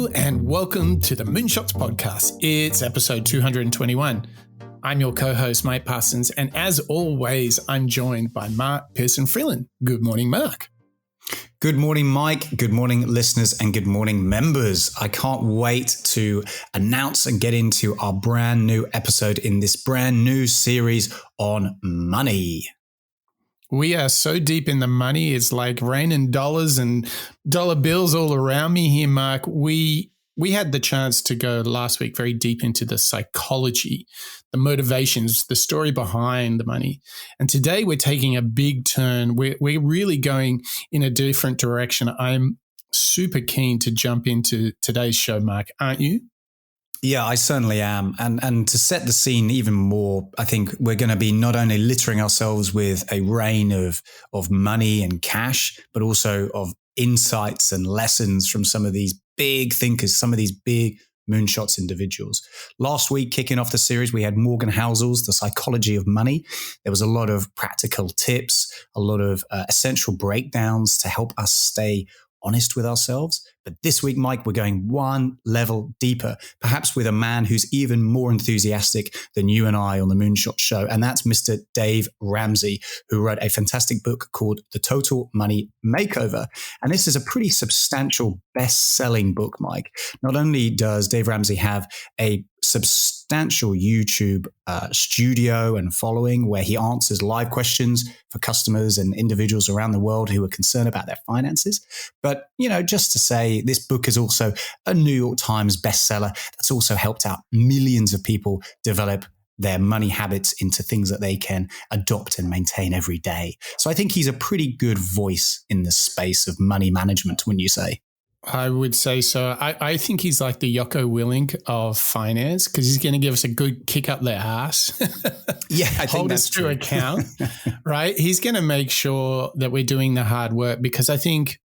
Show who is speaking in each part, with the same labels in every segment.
Speaker 1: Hello and welcome to the Moonshots Podcast. It's episode 221. I'm your co-host, Mike Parsons, and as always, I'm joined by Mark Pearson-Freeland. Good morning, Mark.
Speaker 2: Good morning, Mike. Good morning, listeners, and good morning, members. I can't wait to announce and get into our brand new episode in this brand new series on money.
Speaker 1: We are so deep in the money. It's like raining dollars and dollar bills all around me here, Mark. We had the chance to go last week very deep into the psychology, the motivations, the story behind the money. And today we're taking a big turn. We're really going in a different direction. I'm super keen to jump into today's show, Mark, aren't you?
Speaker 2: Yeah, I certainly am. And to set the scene even more, I think we're going to be not only littering ourselves with a rain of money and cash, but also of insights and lessons from some of these big thinkers, some of these big moonshots individuals. Last week, kicking off the series, we had Morgan Housel's The Psychology of Money. There was a lot of practical tips, a lot of essential breakdowns to help us stay honest with ourselves. But this week, Mike, we're going one level deeper, perhaps with a man who's even more enthusiastic than you and I on the Moonshot Show. And that's Mr. Dave Ramsey, who wrote a fantastic book called The Total Money Makeover. And this is a pretty substantial best-selling book, Mike. Not only does Dave Ramsey have a substantial YouTube studio and following where he answers live questions for customers and individuals around the world who are concerned about their finances. But, you know, just to say, this book is also a New York Times bestseller that's also helped out millions of people develop their money habits into things that they can adopt and maintain every day. So I think he's a pretty good voice in the space of money management, wouldn't you say?
Speaker 1: I would say so. I think he's like the Jocko Willink of finance because he's going to give us a good kick up their ass.
Speaker 2: Yeah, I think
Speaker 1: hold
Speaker 2: that's
Speaker 1: us
Speaker 2: true.
Speaker 1: to account, right? He's going to make sure that we're doing the hard work because I think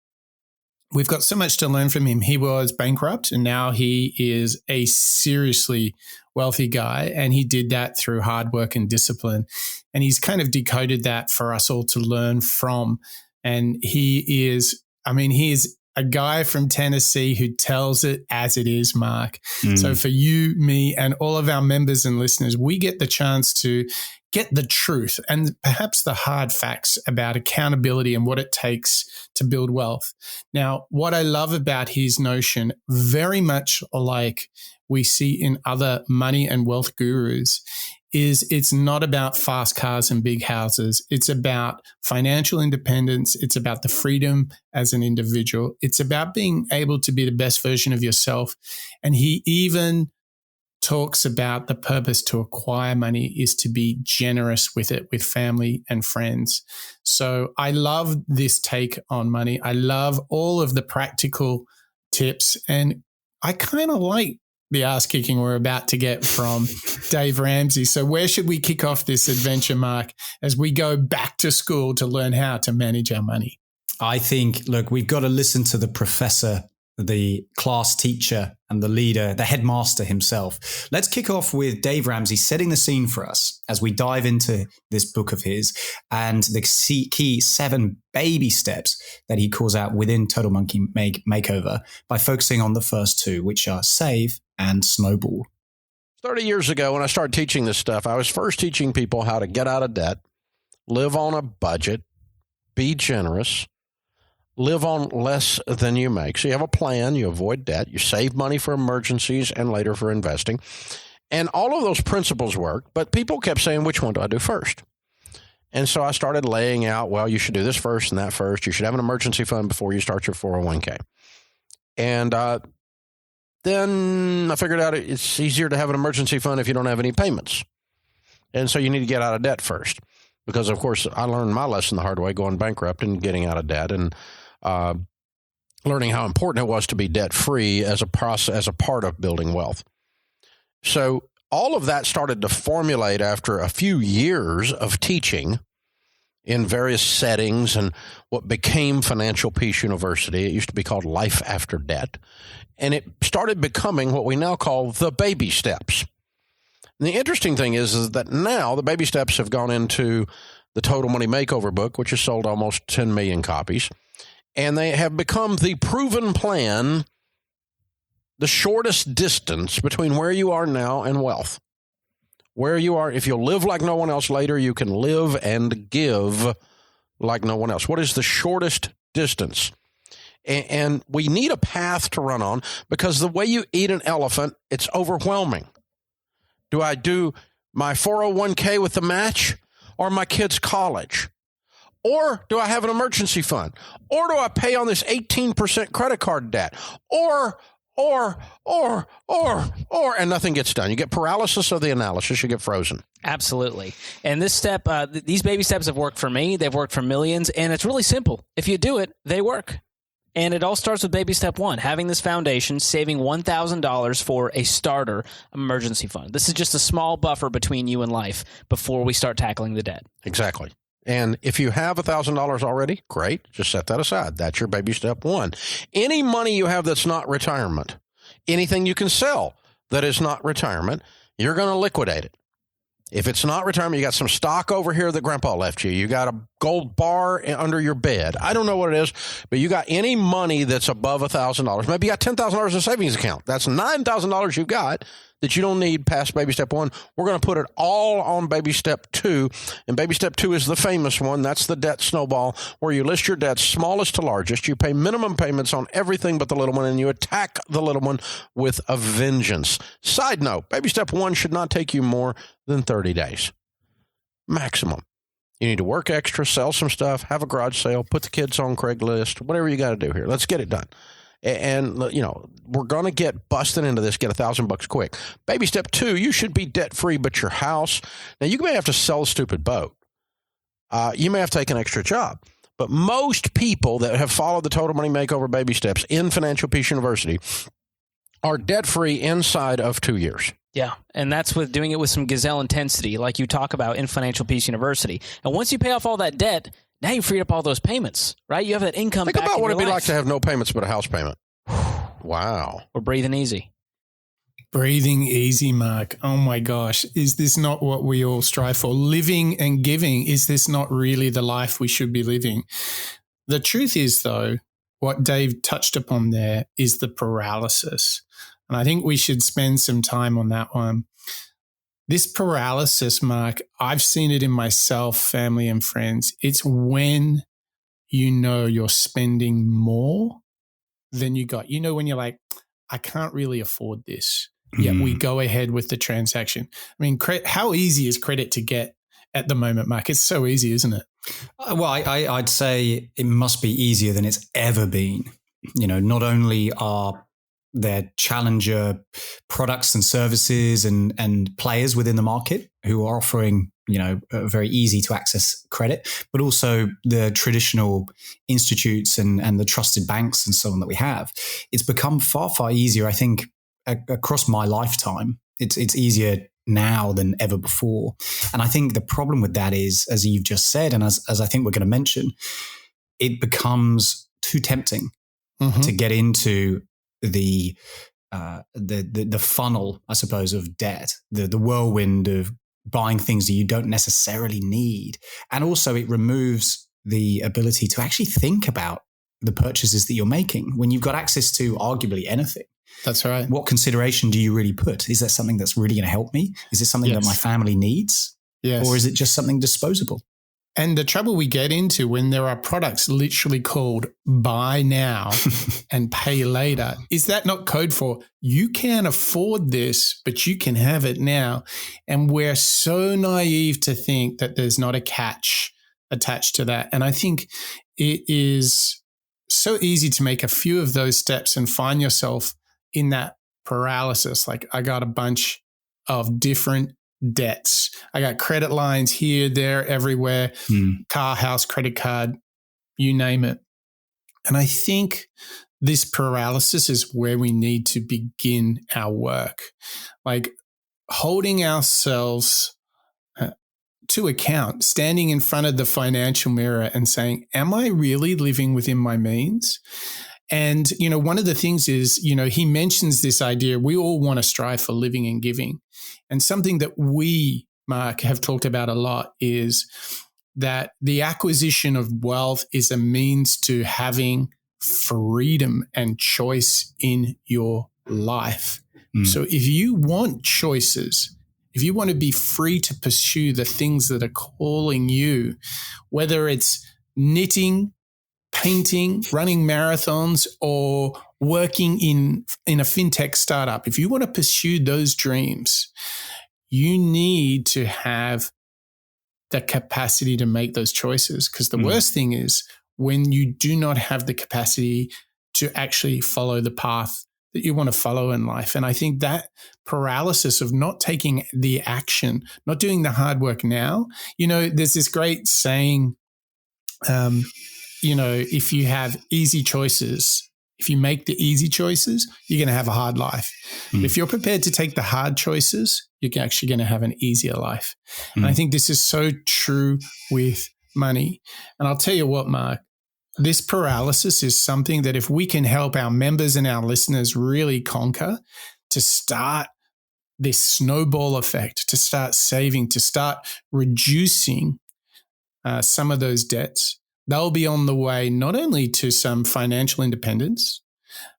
Speaker 1: we've got so much to learn from him. He was bankrupt and now he is a seriously wealthy guy, and he did that through hard work and discipline. And he's kind of decoded that for us all to learn from. And he is a guy from Tennessee who tells it as it is, Mark. So for you, me, and all of our members and listeners, we get the chance to get the truth and perhaps the hard facts about accountability and what it takes to build wealth. Now, what I love about his notion, very much like we see in other money and wealth gurus, is it's not about fast cars and big houses. It's about financial independence. It's about the freedom as an individual. It's about being able to be the best version of yourself. And he even talks about the purpose to acquire money is to be generous with it, with family and friends. So I love this take on money. I love all of the practical tips. And I kind of like the ass kicking we're about to get from Dave Ramsey. So where should we kick off this adventure, Mark, as we go back to school to learn how to manage our money?
Speaker 2: I think, look, we've got to listen to the professor, the class teacher and the leader, the headmaster himself. Let's kick off with Dave Ramsey setting the scene for us as we dive into this book of his and the key 7 baby steps that he calls out within Total Money Makeover by focusing on the first 2, which are save and snowball.
Speaker 3: 30 years ago, when I started teaching this stuff, I was first teaching people how to get out of debt, live on a budget, be generous, live on less than you make. So you have a plan, you avoid debt, you save money for emergencies and later for investing. And all of those principles work, but people kept saying, which one do I do first? And so I started laying out, well, you should do this first and that first. You should have an emergency fund before you start your 401k. And then I figured out it's easier to have an emergency fund if you don't have any payments. And so you need to get out of debt first. Because, of course, I learned my lesson the hard way, going bankrupt and getting out of debt and learning how important it was to be debt-free as a process, as a part of building wealth. So all of that started to formulate after a few years of teaching in various settings and what became Financial Peace University. It used to be called Life After Debt. And it started becoming what we now call the baby steps. And the interesting thing is that now the baby steps have gone into the Total Money Makeover book, which has sold almost 10 million copies. And they have become the proven plan the shortest distance between where you are now and wealth. Where you are, if you'll live like no one else later, you can live and give like no one else. What is the shortest distance? And we need a path to run on, because the way you eat an elephant, it's overwhelming. Do I do my 401k with the match, or my kid's college? Or do I have an emergency fund? Or do I pay on this 18% credit card debt? Or, and nothing gets done. You get paralysis of the analysis. You get frozen.
Speaker 4: Absolutely. And this step, these baby steps have worked for me. They've worked for millions. And it's really simple. If you do it, they work. And it all starts with baby step one, having this foundation, saving $1,000 for a starter emergency fund. This is just a small buffer between you and life before we start tackling the debt.
Speaker 3: Exactly. And if you have $1,000 already, great. Just set that aside. That's your baby step one. Any money you have that's not retirement, anything you can sell that is not retirement, you're going to liquidate it. If it's not retirement, you got some stock over here that grandpa left you. You got a gold bar under your bed. I don't know what it is, but you got any money that's above $1,000. Maybe you got $10,000 in a savings account. That's $9,000 you've got that you don't need past baby step one. We're going to put it all on baby step two. And baby step two is the famous one. That's the debt snowball, where you list your debts smallest to largest. You pay minimum payments on everything but the little one, and you attack the little one with a vengeance. Side note, baby step one should not take you more than 30 days. Maximum. You need to work extra, sell some stuff, have a garage sale, put the kids on Craigslist, whatever you got to do here. Let's get it done. And, you know, we're going to get busted into this, get $1,000 quick. Baby step two, you should be debt free, but your house. Now, you may have to sell a stupid boat. You may have to take an extra job. But most people that have followed the Total Money Makeover baby steps in Financial Peace University are debt free inside of 2 years.
Speaker 4: Yeah, and that's with doing it with some gazelle intensity, like you talk about in Financial Peace University. And once you pay off all that debt, now you freed up all those payments, right? You have that income back in your life.
Speaker 3: Think about what it'd be like to have no payments but a house payment. Wow.
Speaker 4: We're breathing easy.
Speaker 1: Breathing easy, Mark. Oh my gosh. Is this not what we all strive for? Living and giving. Is this not really the life we should be living? The truth is, though, what Dave touched upon there is the paralysis. And I think we should spend some time on that one. This paralysis, Mark, I've seen it in myself, family and friends. It's when you know you're spending more than you got. You know, when you're like, I can't really afford this. Yet we go ahead with the transaction. I mean, how easy is credit to get at the moment, Mark? It's so easy, isn't it?
Speaker 2: Well, I'd say it must be easier than it's ever been. You know, not only are there challenger products and services and players within the market who are offering, you know, very easy to access credit, but also the traditional institutes and the trusted banks and so on that we have. It's become far, far easier, I think, across my lifetime. It's easier now than ever before. And I think the problem with that is, as you've just said, and as I think we're going to mention, it becomes too tempting to get into the funnel, I suppose, of debt, the whirlwind of buying things that you don't necessarily need. And also it removes the ability to actually think about the purchases that you're making when you've got access to arguably anything.
Speaker 1: That's right.
Speaker 2: What consideration do you really put? Is that something that's really going to help me? Is it something that my family needs?
Speaker 1: Yes.
Speaker 2: Or is it just something disposable?
Speaker 1: And the trouble we get into when there are products literally called buy now and pay later, is that not code for you can't afford this, but you can have it now? And we're so naive to think that there's not a catch attached to that. And I think it is so easy to make a few of those steps and find yourself in that paralysis. Like, I got a bunch of different debts. I got credit lines here, there, everywhere, car, house, credit card, you name it. And I think this paralysis is where we need to begin our work, like holding ourselves to account, standing in front of the financial mirror and saying, am I really living within my means? And, you know, one of the things is, you know, he mentions this idea, we all want to strive for living and giving. And something that we, Mark, have talked about a lot is that the acquisition of wealth is a means to having freedom and choice in your life. So if you want choices, if you want to be free to pursue the things that are calling you, whether it's knitting, painting, running marathons, or working in a fintech startup, if you want to pursue those dreams, you need to have the capacity to make those choices. Because the worst thing is when you do not have the capacity to actually follow the path that you want to follow in life. And I think that paralysis of not taking the action, not doing the hard work now, there's this great saying, if you have easy choices, if you make the easy choices, you're going to have a hard life. But if you're prepared to take the hard choices, you're actually going to have an easier life. And I think this is so true with money. And I'll tell you what, Mark, this paralysis is something that if we can help our members and our listeners really conquer, to start this snowball effect, to start saving, to start reducing some of those debts, they'll be on the way not only to some financial independence,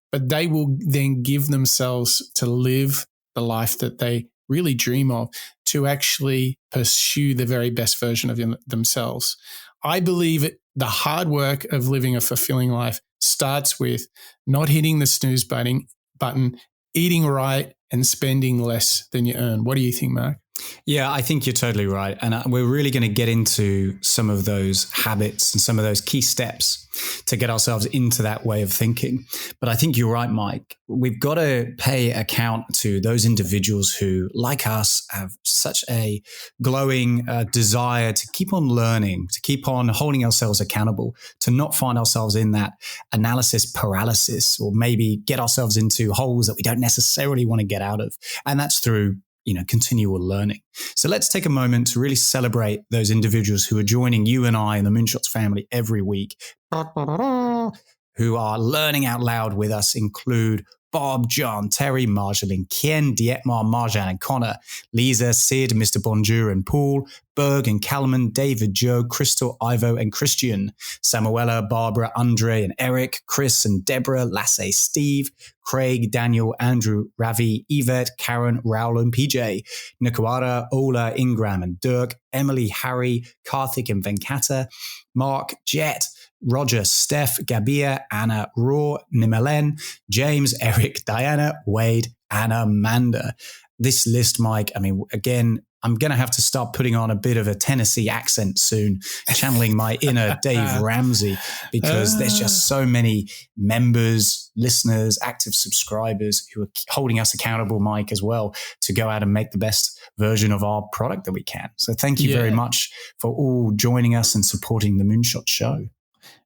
Speaker 1: but they will then give themselves to live the life that they really dream of, to actually pursue the very best version of themselves. I believe the hard work of living a fulfilling life starts with not hitting the snooze button, eating right, and spending less than you earn. What do you think, Mark?
Speaker 2: Yeah, I think you're totally right. And we're really going to get into some of those habits and some of those key steps to get ourselves into that way of thinking. But I think you're right, Mike. We've got to pay account to those individuals who, like us, have such a glowing desire to keep on learning, to keep on holding ourselves accountable, to not find ourselves in that analysis paralysis, or maybe get ourselves into holes that we don't necessarily want to get out of. And that's through continual learning. So let's take a moment to really celebrate those individuals who are joining you and I and the Moonshots family every week, who are learning out loud with us, include Bob, John, Terry, Marjolaine, Kien, Dietmar, Marjan and Connor, Lisa, Sid, Mr. Bonjour and Paul, Berg and Calman, David, Joe, Crystal, Ivo and Christian, Samuela, Barbara, Andre and Eric, Chris and Deborah, Lasse, Steve, Craig, Daniel, Andrew, Ravi, Yvette, Karen, Raul and PJ, Nikwara, Ola, Ingram and Dirk, Emily, Harry, Karthik and Venkata, Mark, Jet, Roger, Steph, Gabia, Anna, Raw, Nimelen, James, Eric, Diana, Wade, and Amanda. This list, Mike, again, I'm going to have to start putting on a bit of a Tennessee accent soon, channeling my inner Dave Ramsey, because there's just so many members, listeners, active subscribers who are holding us accountable, Mike, as well, to go out and make the best version of our product that we can. So thank you very much for all joining us and supporting the Moonshot Show.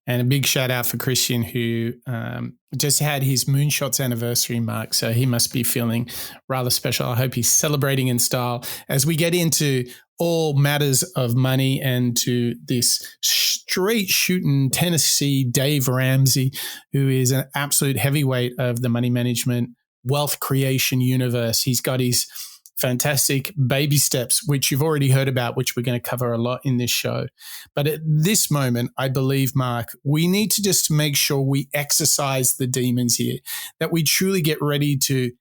Speaker 1: And a big shout out for Christian, who just had his Moonshots anniversary, Mark. So he must be feeling rather special. I hope he's celebrating in style as we get into all matters of money and to this straight shooting Tennessee Dave Ramsey, who is an absolute heavyweight of the money management, wealth creation universe. He's got his fantastic baby steps, which you've already heard about, which we're going to cover a lot in this show. But at this moment, I believe, Mark, we need to just make sure we exercise the demons here, that we truly get ready to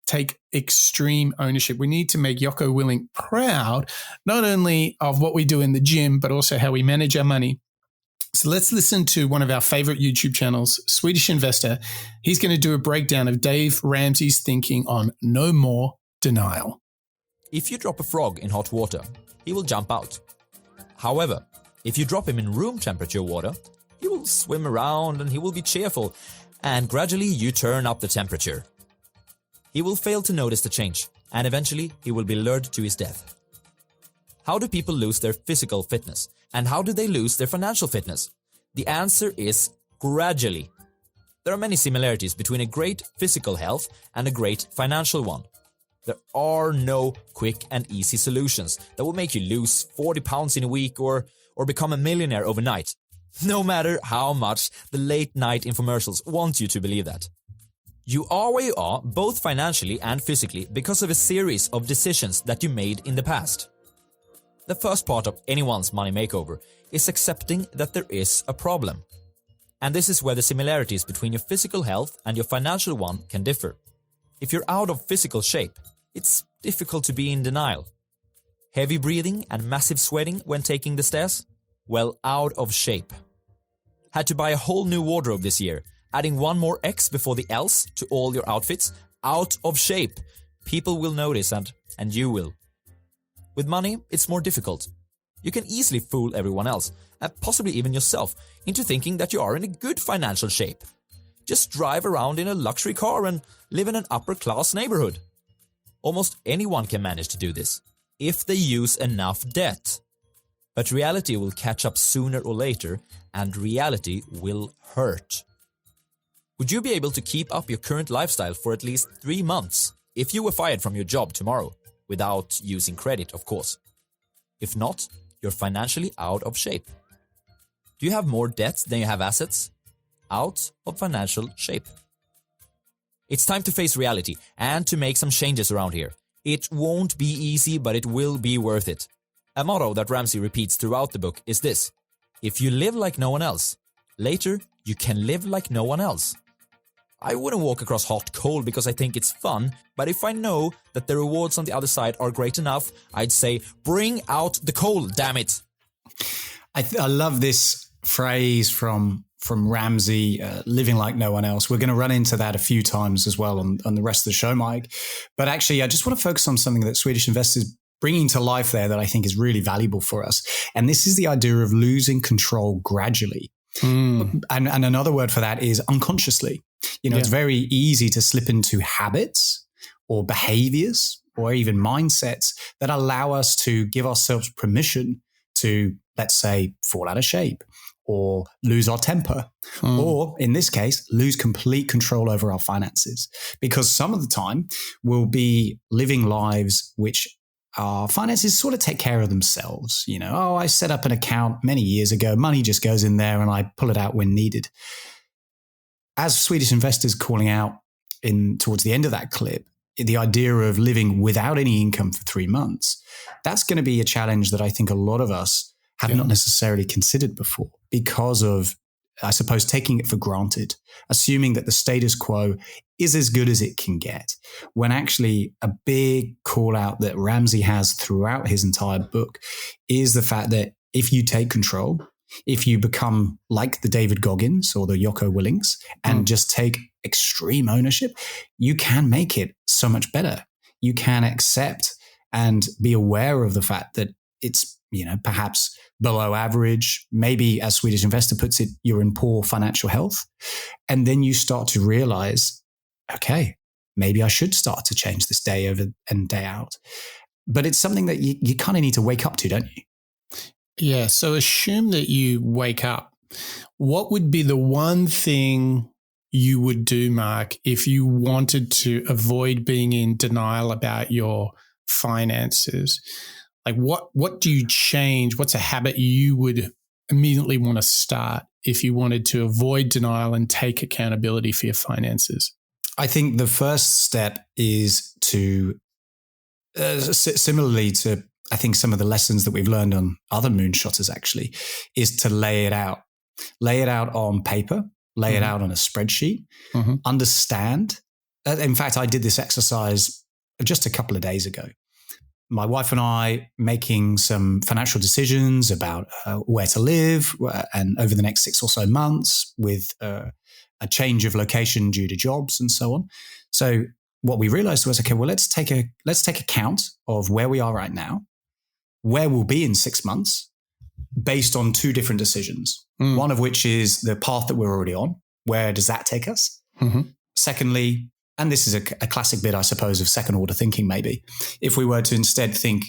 Speaker 1: take extreme ownership. We need to make Jocko Willink proud, not only of what we do in the gym, but also how we manage our money. So let's listen to one of our favorite YouTube channels, Swedish Investor. He's going to do a breakdown of Dave Ramsey's thinking on no more denial.
Speaker 5: If you drop a frog in hot water, he will jump out. However, if you drop him in room temperature water, he will swim around and he will be cheerful, and gradually you turn up the temperature. He will fail to notice the change, and eventually he will be lured to his death. How do people lose their physical fitness? And how do they lose their financial fitness? The answer is gradually. There are many similarities between a great physical health and a great financial one. There are no quick and easy solutions that will make you lose 40 pounds in a week or become a millionaire overnight. No matter how much the late night infomercials want you to believe that. You are where you are, both financially and physically, because of a series of decisions that you made in the past. The first part of anyone's money makeover is accepting that there is a problem. And this is where the similarities between your physical health and your financial one can differ. If you're out of physical shape, it's difficult to be in denial. Heavy breathing and massive sweating when taking the stairs? Well, out of shape. Had to buy a whole new wardrobe this year, adding one more X before the L's to all your outfits? Out of shape. People will notice and you will. With money, it's more difficult. You can easily fool everyone else, and possibly even yourself, into thinking that you are in a good financial shape. Just drive around in a luxury car and live in an upper-class neighborhood. Almost anyone can manage to do this, if they use enough debt. But reality will catch up sooner or later, and reality will hurt. Would you be able to keep up your current lifestyle for at least 3 months if you were fired from your job tomorrow, without using credit, of course? If not, you're financially out of shape. Do you have more debt than you have assets? Out of financial shape. It's time to face reality and to make some changes around here. It won't be easy, but it will be worth it. A motto that Ramsey repeats throughout the book is this: if you live like no one else, later you can live like no one else. I wouldn't walk across hot coal because I think it's fun, but if I know that the rewards on the other side are great enough, I'd say, bring out the coal, damn it.
Speaker 2: I love this phrase from Ramsey, living like no one else. We're going to run into that a few times as well on the rest of the show, Mike. But actually, I just want to focus on something that Swedish Investors bringing to life there that I think is really valuable for us. And this is the idea of losing control gradually. And another word for that is unconsciously. It's very easy to slip into habits or behaviors or even mindsets that allow us to give ourselves permission to, let's say, fall out of shape or lose our temper, or in this case, lose complete control over our finances. Because some of the time we'll be living lives which our finances sort of take care of themselves. I set up an account many years ago, money just goes in there and I pull it out when needed. As Swedish Investors calling out towards the end of that clip, the idea of living without any income for 3 months, that's going to be a challenge that I think a lot of us have not necessarily considered before because of, I suppose, taking it for granted, assuming that the status quo is as good as it can get, when actually a big call out that Ramsey has throughout his entire book is the fact that if you take control, if you become like the David Goggins or the Jocko Willings and just take extreme ownership, you can make it so much better. You can accept and be aware of the fact that it's, perhaps below average. Maybe, as Swedish Investor puts it, you're in poor financial health. And then you start to realize, okay, maybe I should start to change this day over and day out. But it's something that you kind of need to wake up to, don't you?
Speaker 1: Yeah. So assume that you wake up. What would be the one thing you would do, Mark, if you wanted to avoid being in denial about your finances? Like what do you change? What's a habit you would immediately want to start if you wanted to avoid denial and take accountability for your finances?
Speaker 2: I think the first step is to, similarly to, I think some of the lessons that we've learned on other moonshotters actually, is to lay it out. Lay it out on paper, lay it out on a spreadsheet, understand. In fact, I did this exercise just a couple of days ago. My wife and I making some financial decisions about where to live and over the next 6 or so months with a change of location due to jobs and so on. So what we realized was, okay, well, let's take account of where we are right now, where we'll be in 6 months based on 2 different decisions. One of which is the path that we're already on. Where does that take us? Secondly, and this is a classic bit, I suppose, of second order thinking maybe, if we were to instead think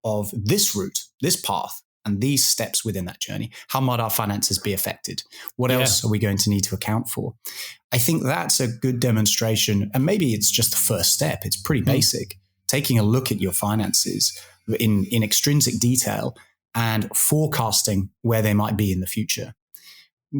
Speaker 2: of this route, this path, and these steps within that journey, how might our finances be affected? What else are we going to need to account for? I think that's a good demonstration, and maybe it's just the first step. It's pretty basic. Taking a look at your finances in extrinsic detail and forecasting where they might be in the future.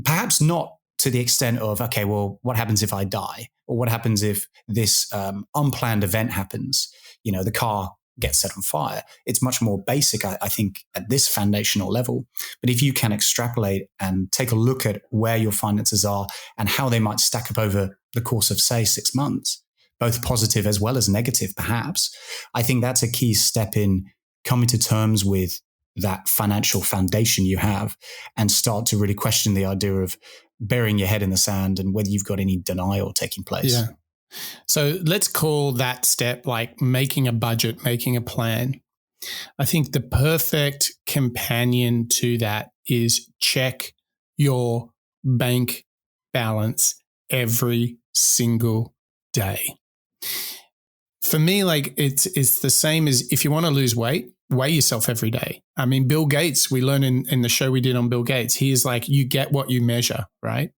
Speaker 2: Perhaps not to the extent of, okay, well, what happens if I die? Or what happens if this unplanned event happens? The car gets set on fire. It's much more basic, I think, at this foundational level. But if you can extrapolate and take a look at where your finances are and how they might stack up over the course of, say, 6 months, both positive as well as negative, perhaps. I think that's a key step in coming to terms with that financial foundation you have and start to really question the idea of burying your head in the sand and whether you've got any denial taking place.
Speaker 1: Yeah. So let's call that step like making a budget, making a plan. I think the perfect companion to that is check your bank balance every single day. For me, like it's the same as if you want to lose weight, weigh yourself every day. I mean, Bill Gates, we learned in the show we did on Bill Gates, he is like, you get what you measure, right?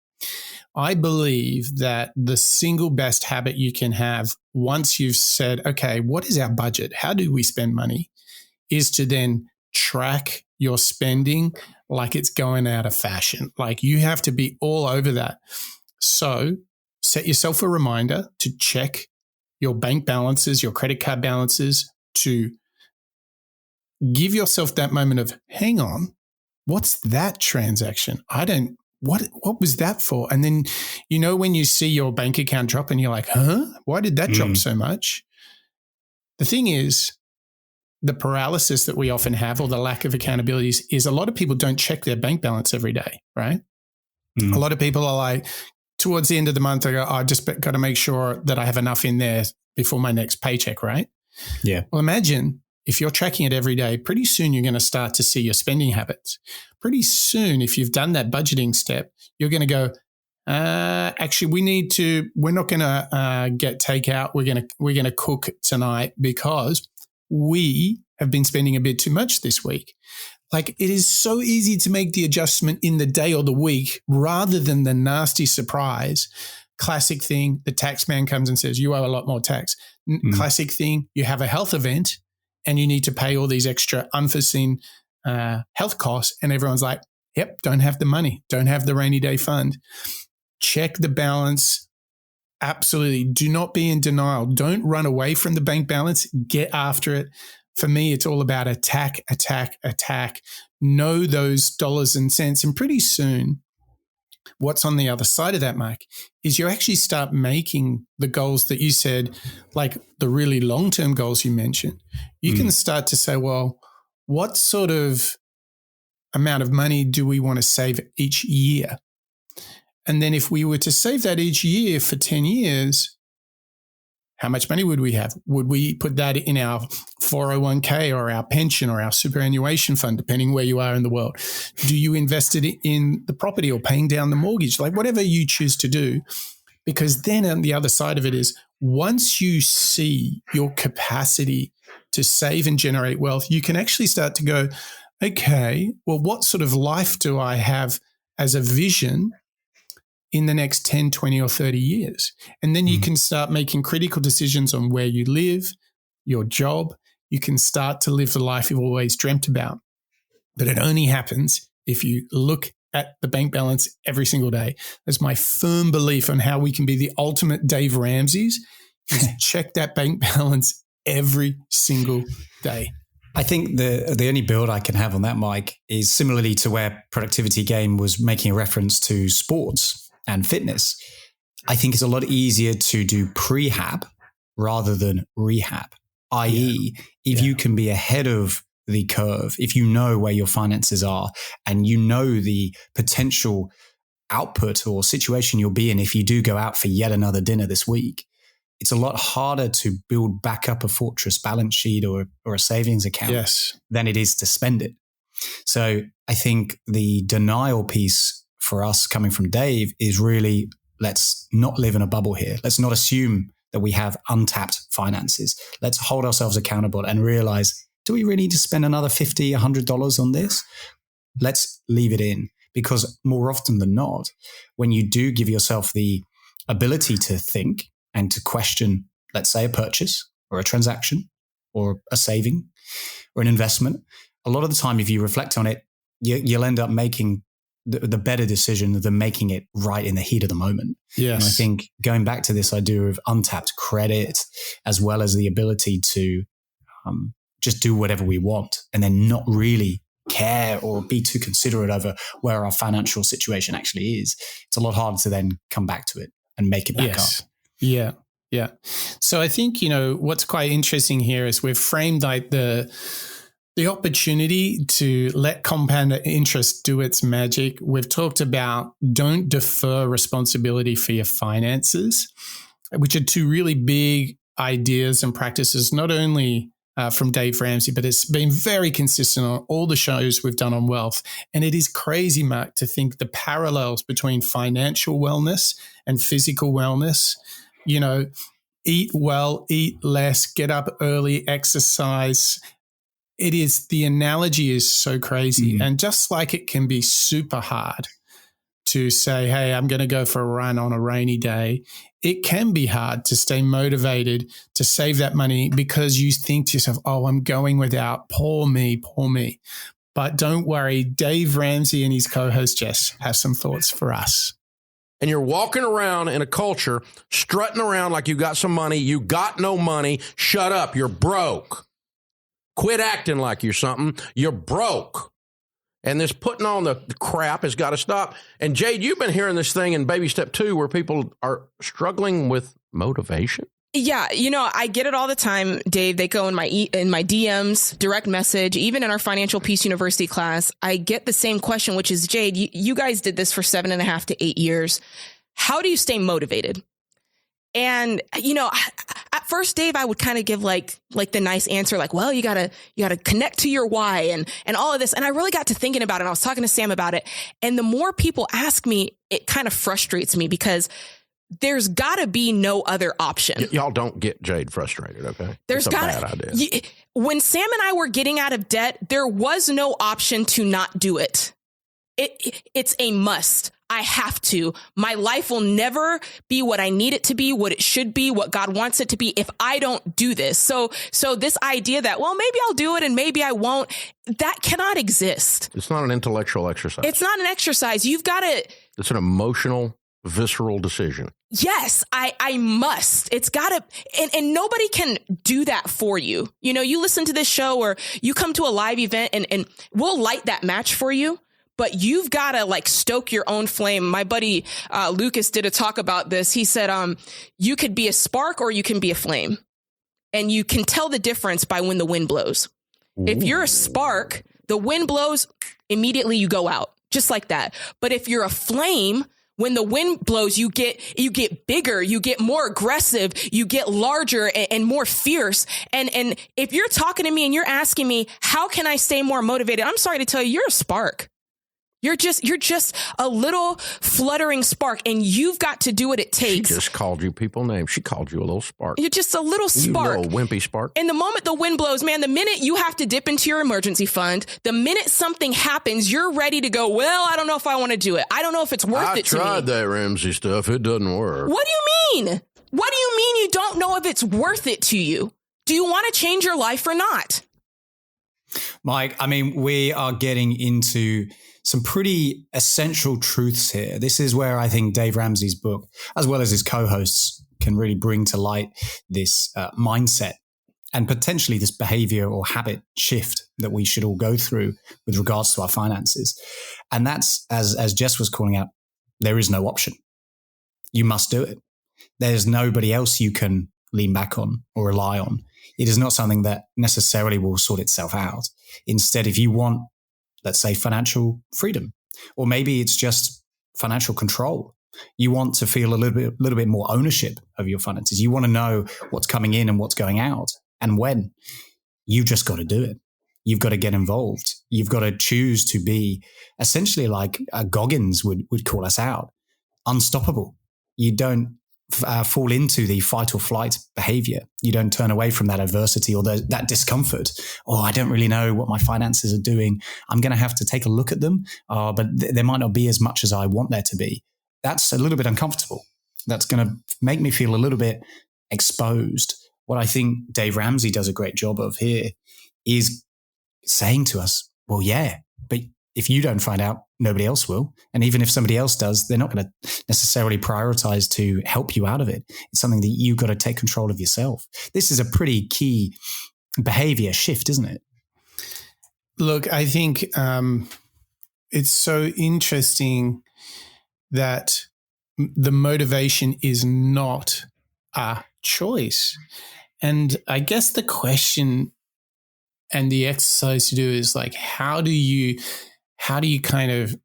Speaker 1: I believe that the single best habit you can have once you've said, okay, what is our budget? How do we spend money? Is to then track your spending like it's going out of fashion. Like you have to be all over that. So set yourself a reminder to check your bank balances, your credit card balances, to give yourself that moment of, hang on, what's that transaction? What was that for? And then, when you see your bank account drop and you're like, huh? Why did that drop so much? The thing is, the paralysis that we often have, or the lack of accountability, is a lot of people don't check their bank balance every day, right? A lot of people are like, towards the end of the month, I go, I just got to make sure that I have enough in there before my next paycheck, right?
Speaker 2: Yeah.
Speaker 1: Well, imagine if you're tracking it every day, pretty soon you're going to start to see your spending habits. Pretty soon, if you've done that budgeting step, you're going to go, actually, we're not going to get takeout. We're going to cook tonight because we have been spending a bit too much this week. Like, it is so easy to make the adjustment in the day or the week rather than the nasty surprise. Classic thing, the tax man comes and says, you owe a lot more tax. Classic thing, you have a health event and you need to pay all these extra unforeseen health costs. And everyone's like, yep, don't have the money, don't have the rainy day fund. Check the balance. Absolutely. Do not be in denial. Don't run away from the bank balance. Get after it. For me, it's all about attack. Know those dollars and cents. And pretty soon, what's on the other side of that, Mike, is you actually start making the goals that you said, like the really long-term goals you mentioned. You can start to say, well, what sort of amount of money do we want to save each year? And then if we were to save that each year for 10 years, how much money would we have? Would we put that in our 401k or our pension or our superannuation fund, depending where you are in the world? Do you invest it in the property or paying down the mortgage? Like whatever you choose to do, because then on the other side of it is once you see your capacity to save and generate wealth, you can actually start to go, okay, well, what sort of life do I have as a vision in the next 10, 20 or 30 years? And then you can start making critical decisions on where you live, your job. You can start to live the life you've always dreamt about. But it only happens if you look at the bank balance every single day. That's my firm belief on how we can be the ultimate Dave Ramseys, is check that bank balance every single day.
Speaker 2: I think the only build I can have on that, Mike, is similarly to where Productivity Game was making a reference to sports and fitness. I think it's a lot easier to do prehab rather than rehab, i.e., if you can be ahead of the curve, if you know where your finances are and you know the potential output or situation you'll be in if you do go out for yet another dinner this week, it's a lot harder to build back up a fortress balance sheet or a savings account than it is to spend it. So I think the denial piece for us coming from Dave is really, let's not live in a bubble here. Let's not assume that we have untapped finances. Let's hold ourselves accountable and realize, do we really need to spend another $50, $100 on this? Let's leave it in, because more often than not, when you do give yourself the ability to think and to question, let's say, a purchase or a transaction or a saving or an investment, a lot of the time, if you reflect on it, you'll end up making the better decision than making it right in the heat of the moment.
Speaker 1: Yes.
Speaker 2: And I think going back to this idea of untapped credit, as well as the ability to just do whatever we want and then not really care or be too considerate over where our financial situation actually is, it's a lot harder to then come back to it and make it back up.
Speaker 1: Yeah. Yeah. So I think, what's quite interesting here is we've framed like the opportunity to let compound interest do its magic. We've talked about don't defer responsibility for your finances, which are two really big ideas and practices, not only from Dave Ramsey, but it's been very consistent on all the shows we've done on wealth. And it is crazy, Mark, to think the parallels between financial wellness and physical wellness. Eat well, eat less, get up early, exercise. The analogy is so crazy. And just like it can be super hard to say, hey, I'm going to go for a run on a rainy day, it can be hard to stay motivated to save that money because you think to yourself, oh, I'm going without, poor me, poor me. But don't worry, Dave Ramsey and his co-host Jess have some thoughts for us.
Speaker 3: And you're walking around in a culture, strutting around like you got some money. You got no money. Shut up. You're broke. Quit acting like you're something. You're broke. And this putting on the crap has got to stop. And Jade, you've been hearing this thing in Baby Step 2 where people are struggling with motivation.
Speaker 6: Yeah, I get it all the time, Dave. They go in my DMs, direct message, even in our Financial Peace University class. I get the same question, which is, Jade, you guys did this for 7.5 to 8 years. How do you stay motivated? And, at first, Dave, I would kind of give like the nice answer, like, well, you gotta connect to your why and all of this. And I really got to thinking about it. And I was talking to Sam about it. And the more people ask me, it kind of frustrates me because there's got to be no other option.
Speaker 3: Y'all don't get Jade frustrated, okay?
Speaker 6: There's got
Speaker 3: a bad idea.
Speaker 6: When Sam and I were getting out of debt, there was no option to not do it. It's a must. I have to. My life will never be what I need it to be, what it should be, what God wants it to be if I don't do this. So this idea that, well, maybe I'll do it and maybe I won't, that cannot exist.
Speaker 3: It's not an intellectual exercise.
Speaker 6: It's not an exercise. You've got to.
Speaker 3: It's an emotional, visceral decision.
Speaker 6: Yes, I must. It's got to. And nobody can do that for you. You listen to this show or you come to a live event and we'll light that match for you. But you've got to stoke your own flame. My buddy Lucas did a talk about this. He said, you could be a spark or you can be a flame. And you can tell the difference by when the wind blows. Ooh. If you're a spark, the wind blows, immediately you go out, just like that. But if you're a flame, when the wind blows, you get bigger, you get more aggressive, you get larger and more fierce. And if you're talking to me and you're asking me, how can I stay more motivated? I'm sorry to tell you, you're a spark. You're just a little fluttering spark, and you've got to do what it takes.
Speaker 3: She just called you people names. She called you a little spark.
Speaker 6: You're just a little spark.
Speaker 3: You little wimpy spark.
Speaker 6: And the moment the wind blows, man, the minute you have to dip into your emergency fund, the minute something happens, you're ready to go, well, I don't know if I want to do it. I don't know if it's worth it to me.
Speaker 3: I tried that Ramsey stuff. It doesn't work.
Speaker 6: What do you mean? What do you mean you don't know if it's worth it to you? Do you want to change your life or not?
Speaker 2: Mike, we are getting into some pretty essential truths here. This is where I think Dave Ramsey's book, as well as his co-hosts, can really bring to light this mindset and potentially this behavior or habit shift that we should all go through with regards to our finances. And that's, as Jess was calling out, there is no option. You must do it. There's nobody else you can lean back on or rely on. It is not something that necessarily will sort itself out. Instead, if you want, let's say, financial freedom, or maybe it's just financial control. You want to feel a little bit more ownership of your finances. You want to know what's coming in and what's going out and when. You've just got to do it. You've got to get involved. You've got to choose to be essentially like Goggins would call us out, unstoppable. You don't fall into the fight or flight behavior. You don't turn away from that adversity or that discomfort. Oh, I don't really know what my finances are doing. I'm going to have to take a look at them, but there might not be as much as I want there to be. That's a little bit uncomfortable. That's going to make me feel a little bit exposed. What I think Dave Ramsey does a great job of here is saying to us, well, yeah, but if you don't find out, nobody else will. And even if somebody else does, they're not going to necessarily prioritize to help you out of it. It's something that you've got to take control of yourself. This is a pretty key behavior shift, isn't it?
Speaker 1: Look, I think it's so interesting that the motivation is not choice. And I guess the question and the exercise to do is like, how do you kind of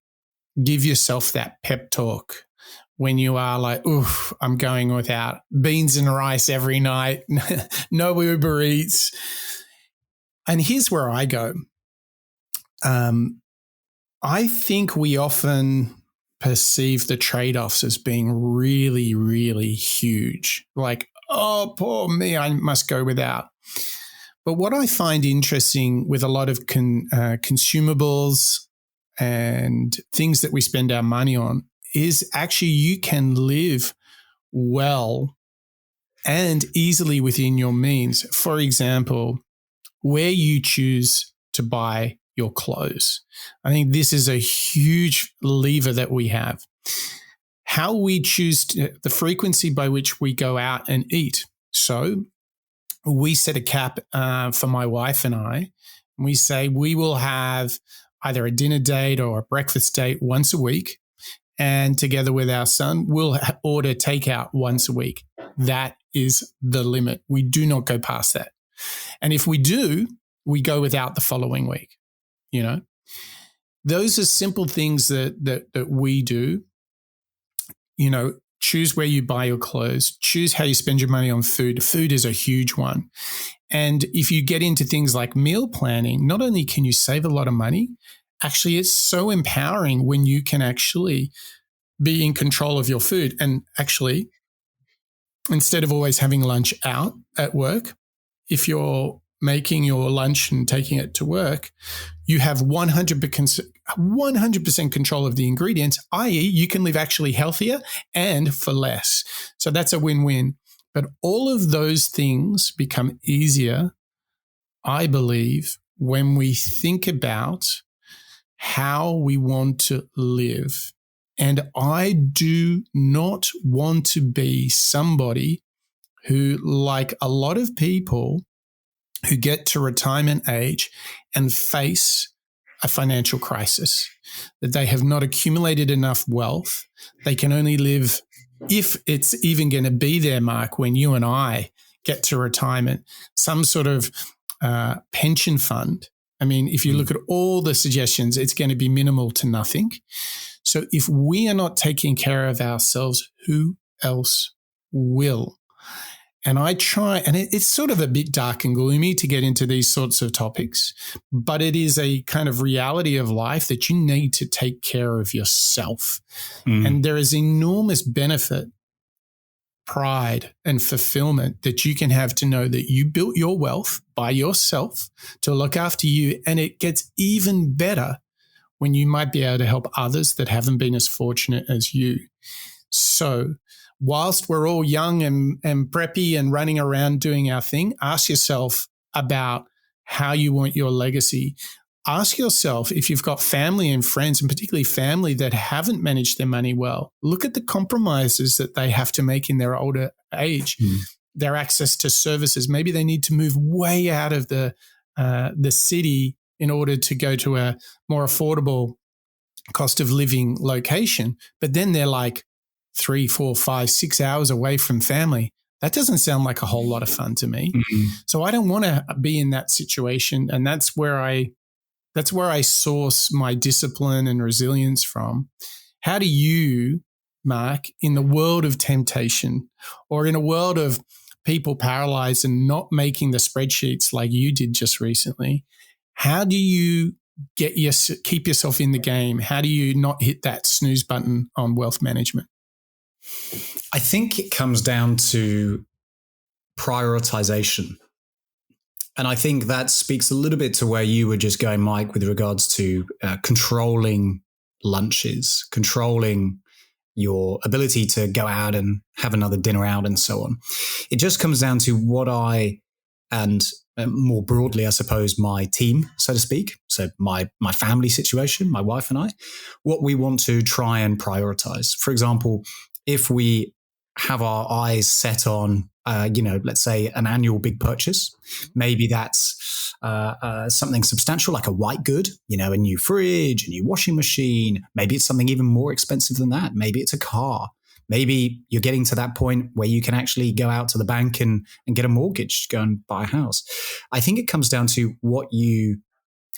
Speaker 1: give yourself that pep talk when you are like, oof, I'm going without beans and rice every night, no Uber Eats. And here's where I go. I think we often perceive the trade-offs as being really, really huge. Like, oh, poor me, I must go without. But what I find interesting with a lot of consumables and things that we spend our money on is actually you can live well and easily within your means. For example, where you choose to buy your clothes. I think this is a huge lever that we have. How we choose the frequency by which we go out and eat. So we set a cap for my wife and I. We say we will have either a dinner date or a breakfast date once a week. And together with our son, we'll order takeout once a week. That is the limit. We do not go past that. And if we do, we go without the following week. You know, those are simple things that we do. You know, choose where you buy your clothes, choose how you spend your money on food. Food is a huge one. And if you get into things like meal planning, not only can you save a lot of money, actually it's so empowering when you can actually be in control of your food. And actually, instead of always having lunch out at work, if you're making your lunch and taking it to work, you have 100% control of the ingredients, i.e. you can live actually healthier and for less. So that's a win-win. But all of those things become easier, I believe, when we think about how we want to live. And I do not want to be somebody who, like a lot of people, who get to retirement age and face a financial crisis, that they have not accumulated enough wealth. They can only live, if it's even going to be there, Mark, when you and I get to retirement, some sort of pension fund. I mean, if you look at all the suggestions, it's going to be minimal to nothing. So if we are not taking care of ourselves, who else will? And I try, and it's sort of a bit dark and gloomy to get into these sorts of topics, but it is a kind of reality of life that you need to take care of yourself. And there is enormous benefit, pride, and fulfillment that you can have to know that you built your wealth by yourself to look after you. And it gets even better when you might be able to help others that haven't been as fortunate as you. So whilst we're all young and preppy and running around doing our thing, ask yourself about how you want your legacy. Ask yourself if you've got family and friends, and particularly family that haven't managed their money well. Look at the compromises that they have to make in their older age, their access to services. Maybe they need to move way out of the city in order to go to a more affordable cost of living location. But then they're like 3, 4, 5, 6 hours away from family. That doesn't sound like a whole lot of fun to me. So I don't want to be in that situation. And that's where I source my discipline and resilience from. How do you, Mark, in the world of temptation or in a world of people paralyzed and not making the spreadsheets like you did just recently, how do you keep yourself in the game? How do you not hit that snooze button on wealth management?
Speaker 2: I think it comes down to prioritization. And I think that speaks a little bit to where you were just going, Mike, with regards to controlling lunches, controlling your ability to go out and have another dinner out and so on. It just comes down to what I, and more broadly, I suppose, my team, so to speak. So my family situation, my wife and I, what we want to try and prioritize. For example, if we have our eyes set on, let's say an annual big purchase, maybe that's something substantial like a white good, a new fridge, a new washing machine. Maybe it's something even more expensive than that. Maybe it's a car. Maybe you're getting to that point where you can actually go out to the bank and get a mortgage, go and buy a house. I think it comes down to what you,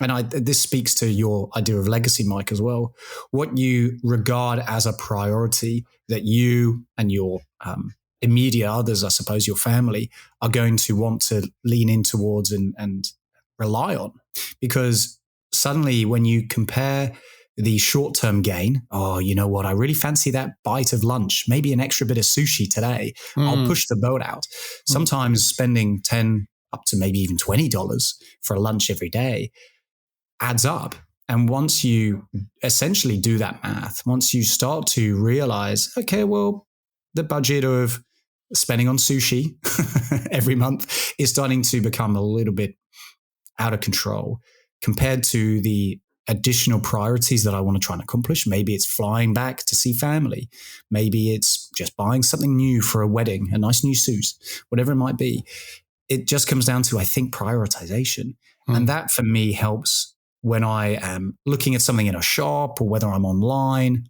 Speaker 2: and this speaks to your idea of legacy, Mike, as well, what you regard as a priority that you and your immediate others, I suppose your family, are going to want to lean in towards and rely on. Because suddenly when you compare the short-term gain, oh, you know what, I really fancy that bite of lunch, maybe an extra bit of sushi today, I'll push the boat out. Sometimes spending $10 up to maybe even $20 for a lunch every day adds up. And once you essentially do that math, once you start to realize, okay, well, the budget of spending on sushi every month is starting to become a little bit out of control compared to the additional priorities that I want to try and accomplish. Maybe it's flying back to see family. Maybe it's just buying something new for a wedding, a nice new suit, whatever it might be. It just comes down to, I think, prioritization. And that for me helps when I am looking at something in a shop or whether I'm online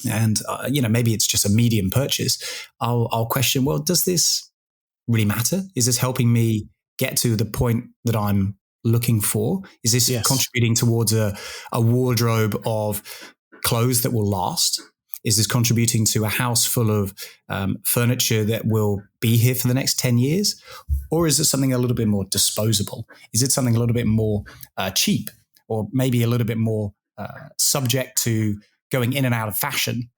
Speaker 2: and, maybe it's just a medium purchase. I'll question, well, does this really matter? Is this helping me get to the point that I'm looking for? Is this contributing towards a wardrobe of clothes that will last? Is this contributing to a house full of furniture that will be here for the next 10 years? Or is it something a little bit more disposable? Is it something a little bit more cheap, or maybe a little bit more subject to going in and out of fashion?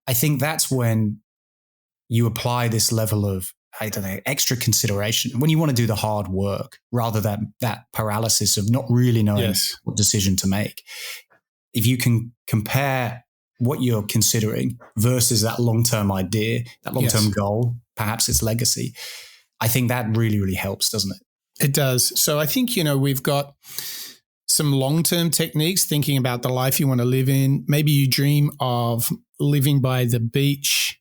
Speaker 2: I think that's when you apply this level of, extra consideration when you want to do the hard work rather than that paralysis of not really knowing what decision to make. If you can compare what you're considering versus that long-term idea, that long-term goal, perhaps it's legacy, I think that really, really helps, doesn't it?
Speaker 1: It does. So I think, we've got some long-term techniques, thinking about the life you want to live in. Maybe you dream of living by the beach,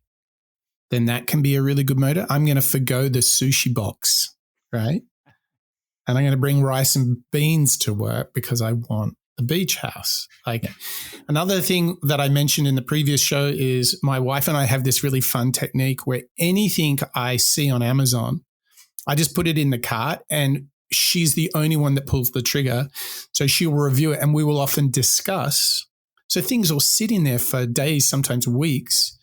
Speaker 1: then that can be a really good motor. I'm going to forgo the sushi box, right? And I'm going to bring rice and beans to work because I want a beach house. Another thing that I mentioned in the previous show is my wife and I have this really fun technique where anything I see on Amazon, I just put it in the cart and she's the only one that pulls the trigger. So she will review it and we will often discuss. So things will sit in there for days, sometimes weeks.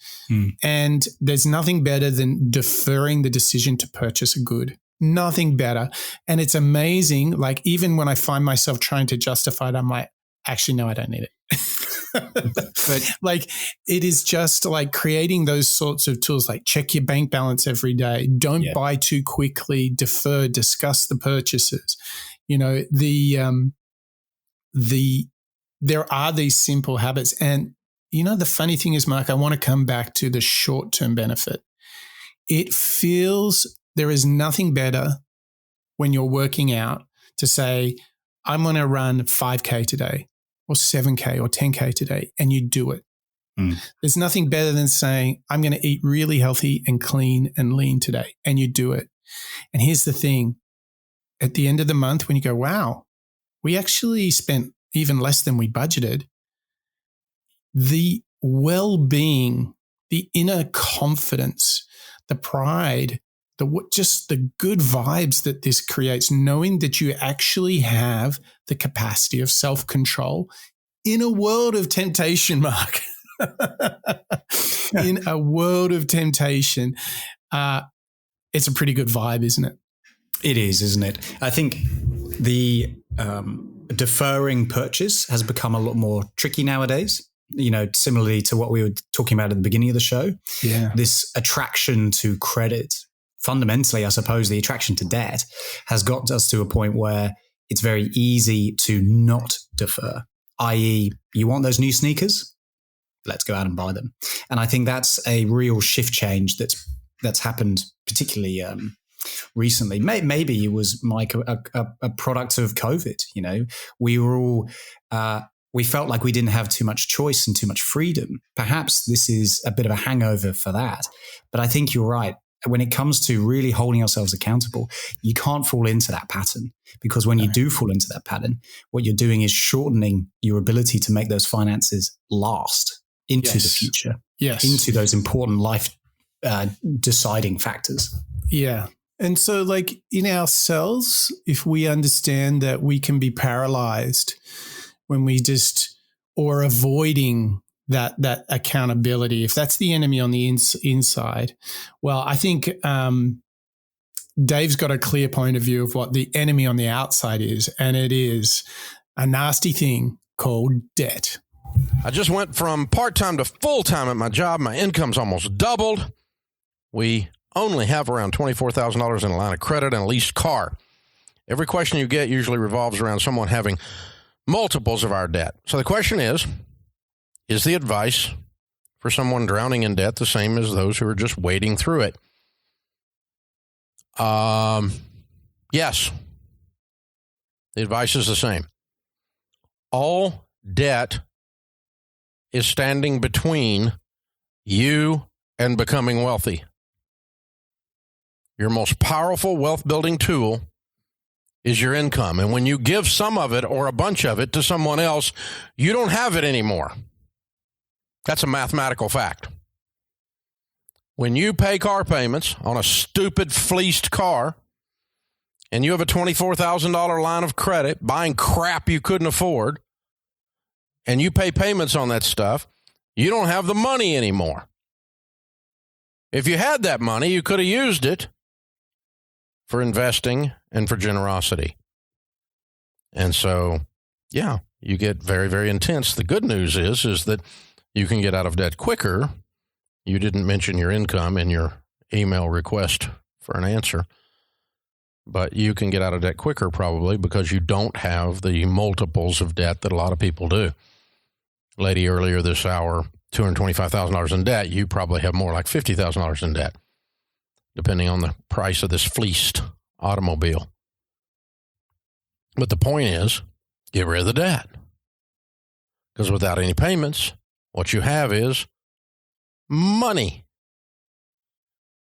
Speaker 1: And there's nothing better than deferring the decision to purchase a good. Nothing better. And it's amazing. Even when I find myself trying to justify it, I'm like, actually, no, I don't need it. But it is just creating those sorts of tools, check your bank balance every day. Don't buy too quickly, defer, discuss the purchases. There are these simple habits. And the funny thing is, Mark, I want to come back to the short-term benefit. It feels there is nothing better when you're working out to say, I'm going to run 5K today or 7K or 10K today, and you do it. There's nothing better than saying, I'm going to eat really healthy and clean and lean today, and you do it. And here's the thing. At the end of the month, when you go, wow, we actually spent even less than we budgeted, the well-being, the inner confidence, the pride, just the good vibes that this creates, knowing that you actually have the capacity of self-control in a world of temptation, Mark. In a world of temptation, it's a pretty good vibe, isn't it?
Speaker 2: It is, isn't it? I think the deferring purchase has become a lot more tricky nowadays. Similarly to what we were talking about at the beginning of the show. Yeah. This attraction to credit, fundamentally, I suppose the attraction to debt has got us to a point where it's very easy to not defer, i.e. you want those new sneakers? Let's go out and buy them. And I think that's a real shift change that's happened particularly recently. Maybe it was, Mike, a product of COVID. We were all... we felt like we didn't have too much choice and too much freedom. Perhaps this is a bit of a hangover for that. But I think you're right. When it comes to really holding ourselves accountable, you can't fall into that pattern, because when you do fall into that pattern, what you're doing is shortening your ability to make those finances last into the future.
Speaker 1: Yes.
Speaker 2: into those important life deciding factors.
Speaker 1: Yeah. And so, like, in ourselves, if we understand that we can be paralyzed when we just, or avoiding that accountability, if that's the enemy on the inside, well, I think Dave's got a clear point of view of what the enemy on the outside is, and it is a nasty thing called debt.
Speaker 3: I just went from part-time to full-time at my job. My income's almost doubled. We only have around $24,000 in a line of credit and a leased car. Every question you get usually revolves around someone having multiples of our debt. So the question is the advice for someone drowning in debt the same as those who are just wading through it? Yes. The advice is the same. All debt is standing between you and becoming wealthy. Your most powerful wealth-building tool is your income. And when you give some of it or a bunch of it to someone else, you don't have it anymore. That's a mathematical fact. When you pay car payments on a stupid fleeced car and you have a $24,000 line of credit buying crap you couldn't afford and you pay payments on that stuff, you don't have the money anymore. If you had that money, you could have used it for investing and for generosity. And so, yeah, you get very, very intense. The good news is that you can get out of debt quicker. You didn't mention your income in your email request for an answer, but you can get out of debt quicker probably because you don't have the multiples of debt that a lot of people do. Lady earlier this hour, $225,000 in debt. You probably have more like $50,000 in debt, depending on the price of this fleeced automobile. But the point is, get rid of the debt. Because without any payments, what you have is money.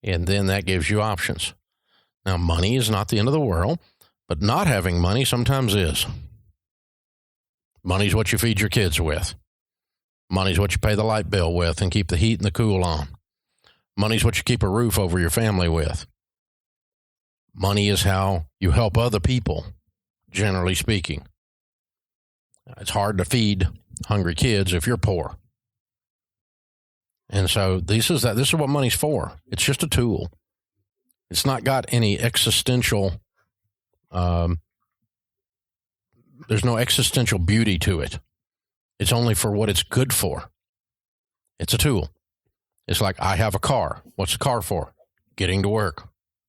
Speaker 3: And then that gives you options. Now, money is not the end of the world, but not having money sometimes is. Money's what you feed your kids with. Money's what you pay the light bill with and keep the heat and the cool on. Money's what you keep a roof over your family with. Money is how you help other people, generally speaking. It's hard to feed hungry kids if you're poor. And so this is what money's for. It's just a tool. It's not got any existential, there's no existential beauty to it. It's only for what it's good for. It's a tool. It's like, I have a car. What's the car for? Getting to work,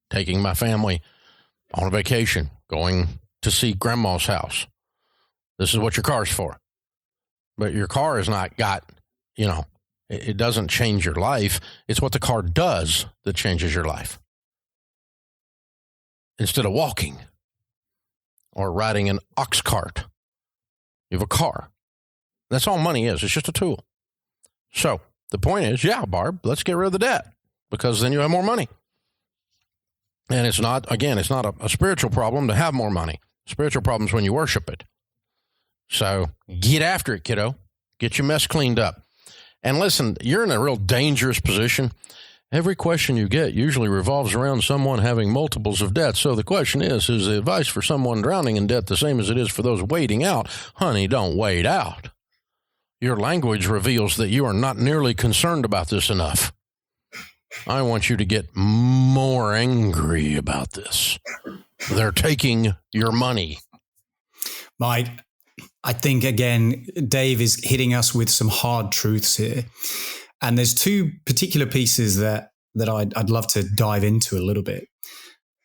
Speaker 3: taking my family on a vacation, going to see grandma's house. This is what your car's for. But your car has not got, it doesn't change your life. It's what the car does that changes your life. Instead of walking or riding an ox cart, you have a car. That's all money is. It's just a tool. So the point is, yeah, Barb, let's get rid of the debt because then you have more money. And it's not a spiritual problem to have more money. Spiritual problem is when you worship it. So get after it, kiddo. Get your mess cleaned up. And listen, you're in a real dangerous position. Every question you get usually revolves around someone having multiples of debt. So the question is the advice for someone drowning in debt the same as it is for those wading out? Honey, don't wade out. Your language reveals that you are not nearly concerned about this enough. I want you to get more angry about this. They're taking your money.
Speaker 2: Mike, I think, again, Dave is hitting us with some hard truths here. And there's two particular pieces that I'd love to dive into a little bit.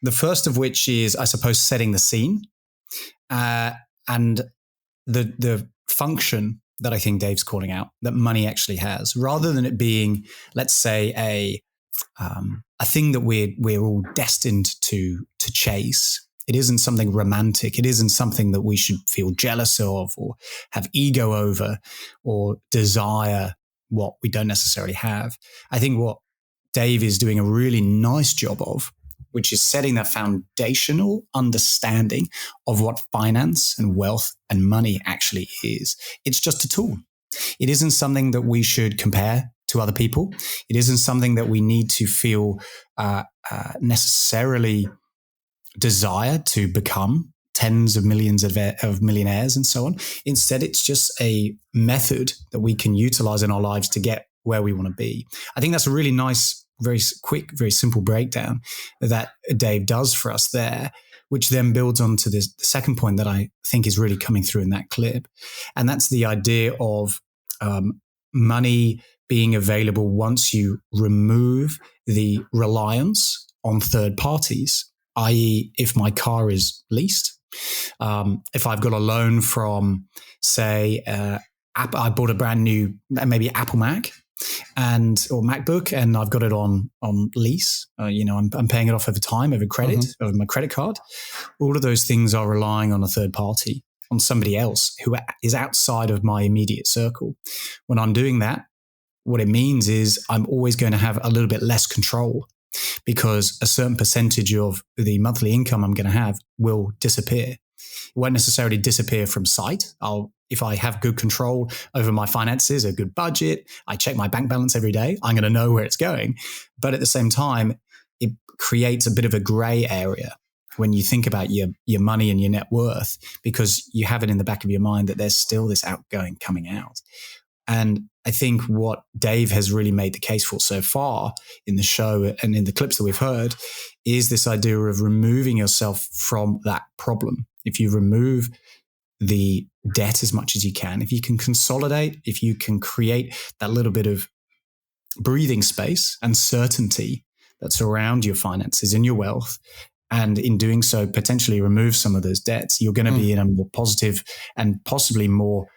Speaker 2: The first of which is, I suppose, setting the scene and the function that I think Dave's calling out that money actually has, rather than it being, let's say, a thing that we're all destined to chase. It isn't something romantic. It isn't something that we should feel jealous of or have ego over or desire what we don't necessarily have. I think what Dave is doing a really nice job of, which is setting that foundational understanding of what finance and wealth and money actually is. It's just a tool. It isn't something that we should compare to other people. It isn't something that we need to feel necessarily desire to become tens of millions of millionaires and so on. Instead, it's just a method that we can utilize in our lives to get where we want to be. I think that's a really nice, very quick, very simple breakdown that Dave does for us there, which then builds onto the second point that I think is really coming through in that clip. And that's the idea of money being available once you remove the reliance on third parties, i.e. if my car is leased, if I've got a loan from, say, I bought a brand new, maybe Apple Mac or MacBook, and I've got it on lease. I'm paying it off over time, over credit, over my credit card. All of those things are relying on a third party, on somebody else who is outside of my immediate circle. When I'm doing that, what it means is I'm always going to have a little bit less control, because a certain percentage of the monthly income I'm going to have will disappear. It won't necessarily disappear from sight. If I have good control over my finances, a good budget, I check my bank balance every day, I'm going to know where it's going. But at the same time, it creates a bit of a gray area when you think about your money and your net worth, because you have it in the back of your mind that there's still this outgoing coming out. And I think what Dave has really made the case for so far in the show and in the clips that we've heard is this idea of removing yourself from that problem. If you remove the debt as much as you can, if you can consolidate, if you can create that little bit of breathing space and certainty that's around your finances and your wealth, and in doing so, potentially remove some of those debts, you're going to be in a more positive and possibly more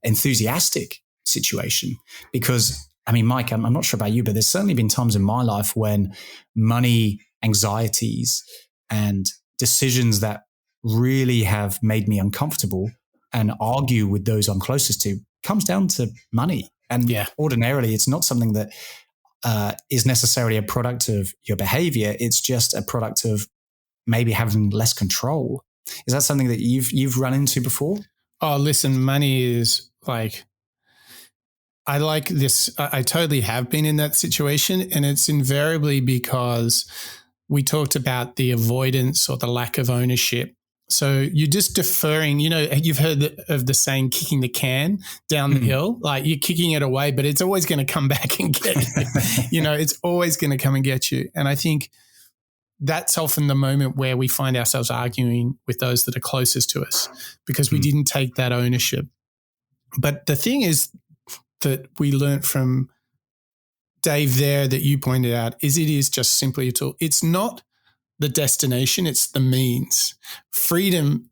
Speaker 2: enthusiastic situation. Because, I mean, Mike, I'm not sure about you, but there's certainly been times in my life when money anxieties and decisions that really have made me uncomfortable and argue with those I'm closest to comes down to money. And ordinarily, it's not something that is necessarily a product of your behavior. It's just a product of maybe having less control. Is that something that you've run into before?
Speaker 1: Oh, listen, money is like, I like this. I totally have been in that situation, and it's invariably because we talked about the avoidance or the lack of ownership. So you're just deferring, you've heard of the saying, kicking the can down the hill, like you're kicking it away, but it's always going to come back and get you. It's always going to come and get you. And I think that's often the moment where we find ourselves arguing with those that are closest to us because we didn't take that ownership. But the thing is that we learned from Dave there that you pointed out is it is just simply a tool. It's not the destination, it's the means. Freedom,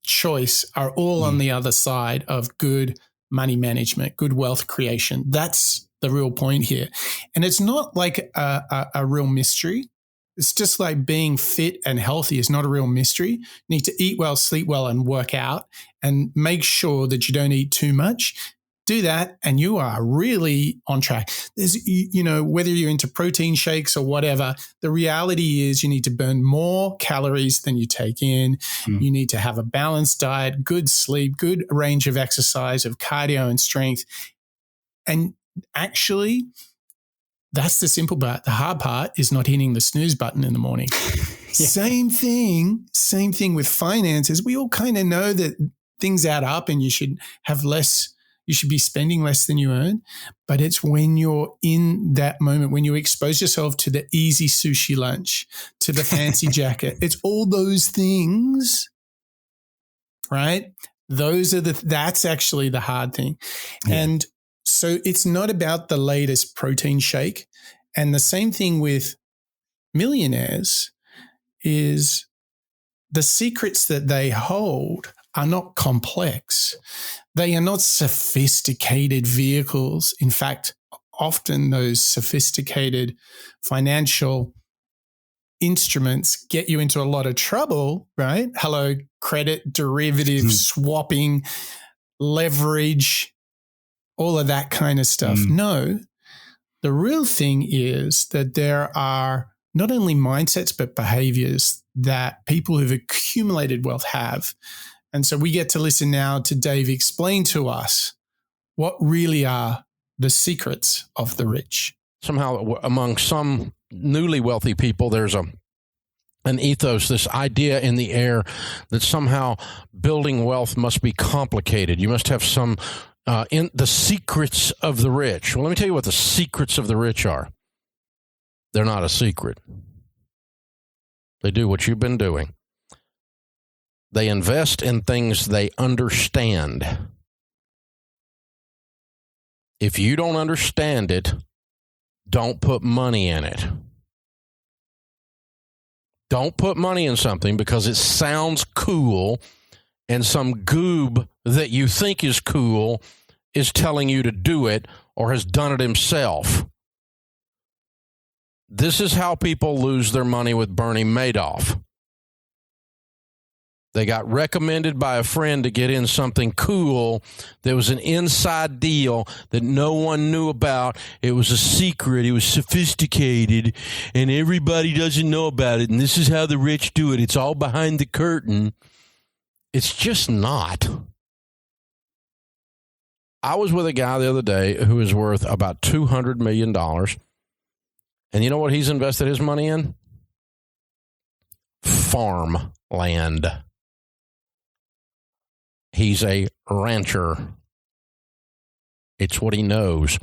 Speaker 1: choice are all on the other side of good money management, good wealth creation. That's the real point here. And it's not like a real mystery. It's just like being fit and healthy is not a real mystery. You need to eat well, sleep well, and work out, and make sure that you don't eat too much. Do that, and you are really on track. There's, whether you're into protein shakes or whatever, the reality is you need to burn more calories than you take in. You need to have a balanced diet, good sleep, good range of exercise, of cardio and strength. And actually, that's the simple part. The hard part is not hitting the snooze button in the morning. Same thing with finances. We all kind of know that things add up and you should have less. You should be spending less than you earn, but it's when you're in that moment, when you expose yourself to the easy sushi lunch, to the fancy jacket. It's all those things, right? That's actually the hard thing. Yeah. And so it's not about the latest protein shake. And the same thing with millionaires is the secrets that they hold are not complex. They are not sophisticated vehicles. In fact, often those sophisticated financial instruments get you into a lot of trouble, right? Hello, credit, derivative, swapping, leverage, all of that kind of stuff. No, the real thing is that there are not only mindsets, but behaviors that people who've accumulated wealth have. And so we get to listen now to Dave explain to us what really are the secrets of the rich.
Speaker 3: Somehow among some newly wealthy people, there's an ethos, this idea in the air that somehow building wealth must be complicated. You must have some in the secrets of the rich. Well, let me tell you what the secrets of the rich are. They're not a secret. They do what you've been doing. They invest in things they understand. If you don't understand it, don't put money in it. Don't put money in something because it sounds cool and some goob that you think is cool is telling you to do it or has done it himself. This is how people lose their money with Bernie Madoff. They got recommended by a friend to get in something cool. There was an inside deal that no one knew about. It was a secret. It was sophisticated, and everybody doesn't know about it. And this is how the rich do it. It's all behind the curtain. It's just not. I was with a guy the other day who is worth about $200 million. And you know what he's invested his money in? Farmland. He's a rancher. It's what he knows.